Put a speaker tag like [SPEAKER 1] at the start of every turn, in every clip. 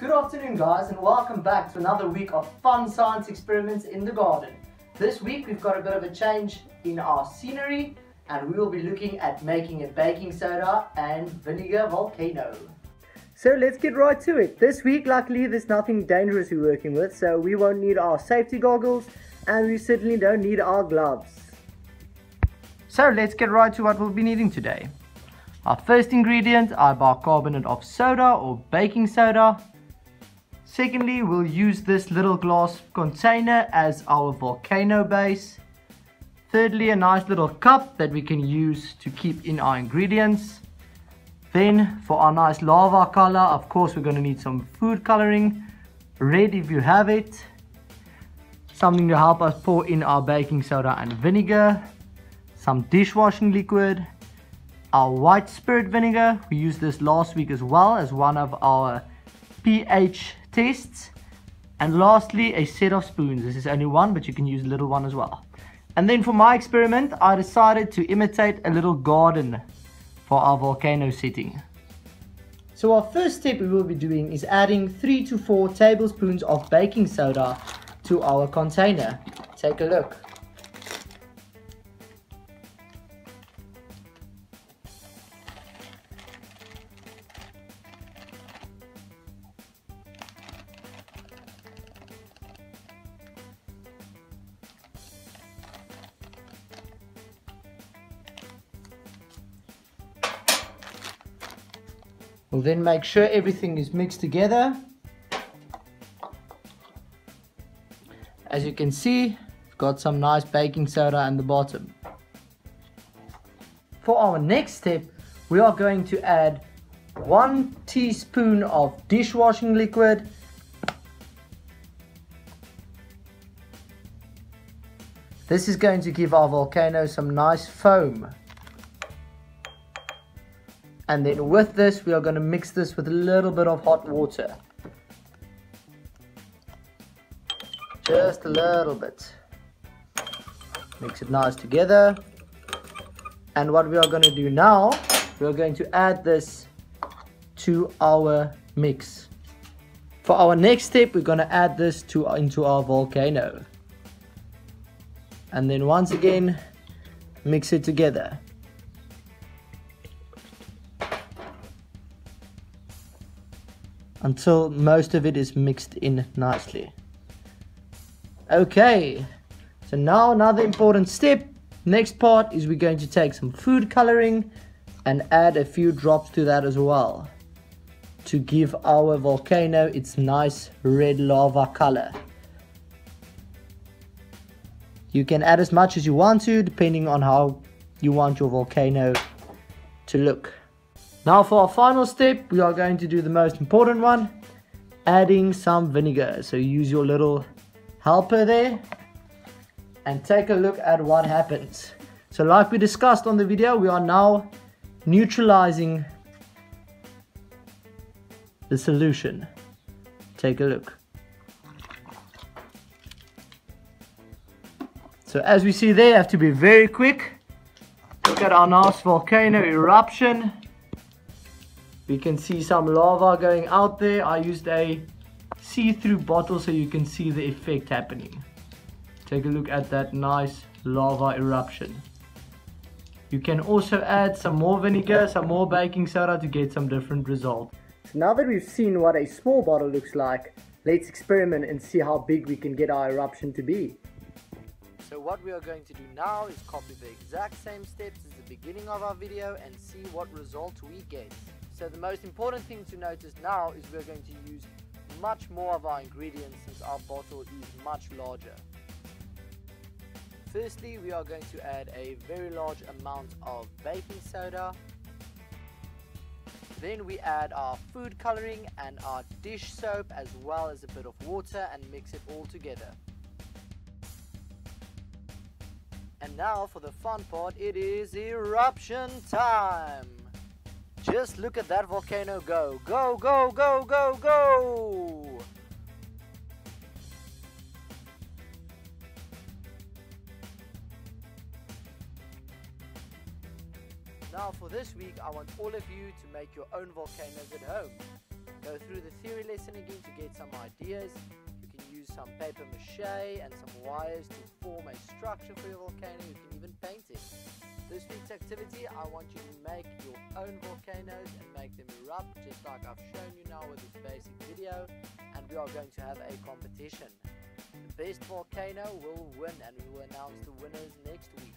[SPEAKER 1] Good afternoon guys, and welcome back to another week of fun science experiments in the garden. This week we've got a bit of a change in our scenery and we will be looking at making a baking soda and vinegar volcano. So let's get right to it. This week luckily there's nothing dangerous we're working with, so we won't need our safety goggles and we certainly don't need our gloves. So let's get right to what we'll be needing today. Our first ingredient are bicarbonate of soda or baking soda. Secondly, we'll use this little glass container as our volcano base. Thirdly, a nice little cup that we can use to keep in our ingredients. Then for our nice lava color, of course we're going to need some food coloring. Red if you have it. Something to help us pour in our baking soda and vinegar. Some dishwashing liquid. Our white spirit vinegar. We used this last week as well as one of our pH tests. And lastly, a set of spoons. This is only one, but you can use a little one as well. And then for my experiment, I decided to imitate a little garden for our volcano setting. So our first step we will be doing is adding 3 to 4 tablespoons of baking soda to our container. Take a look. We'll then make sure everything is mixed together. As you can see, we've got some nice baking soda at the bottom. For our next step, we are going to add 1 teaspoon of dishwashing liquid. This is going to give our volcano some nice foam. And then with this, we are going to mix this with a little bit of hot water. Just a little bit. Mix it nice together. And what we are going to do now, we are going to add this to our mix. For our next step, we're going to add this into our volcano. And then once again, mix it together. Until most of it is mixed in nicely. Okay, so now another important step. Next part is we're going to take some food coloring and add a few drops to that as well, to give our volcano its nice red lava color. You can add as much as you want to, depending on how you want your volcano to look. Now for our final step, we are going to do the most important one, adding some vinegar. So use your little helper there and take a look at what happens. So like we discussed on the video, we are now neutralizing the solution. Take a look. So as we see there, you have to be very quick. Look at our nice volcano eruption. We can see some lava going out there. I used a see-through bottle so you can see the effect happening. Take a look at that nice lava eruption. You can also add some more vinegar, some more baking soda to get some different results. So now that we've seen what a small bottle looks like, let's experiment and see how big we can get our eruption to be. So what we are going to do now is copy the exact same steps as the beginning of our video and see what result we get. So the most important thing to notice now is we're going to use much more of our ingredients since our bottle is much larger. Firstly, we are going to add a very large amount of baking soda. Then we add our food coloring and our dish soap as well as a bit of water and mix it all together. And now for the fun part, it is eruption time! Just look at that volcano go. Go, go, go, go, go! Now Now for this week, I want all of you to make your own volcanoes at home. Go through the theory lesson again to get some ideas. You can use some paper mache and some wires to form a structure for your volcano. You can even paint it. This week's activity, I want you to make your own volcanoes and make them erupt just like I've shown you now with this basic video, and we are going to have a competition. The best volcano will win, and we will announce the winners next week.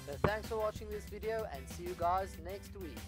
[SPEAKER 1] So thanks for watching this video, and see you guys next week.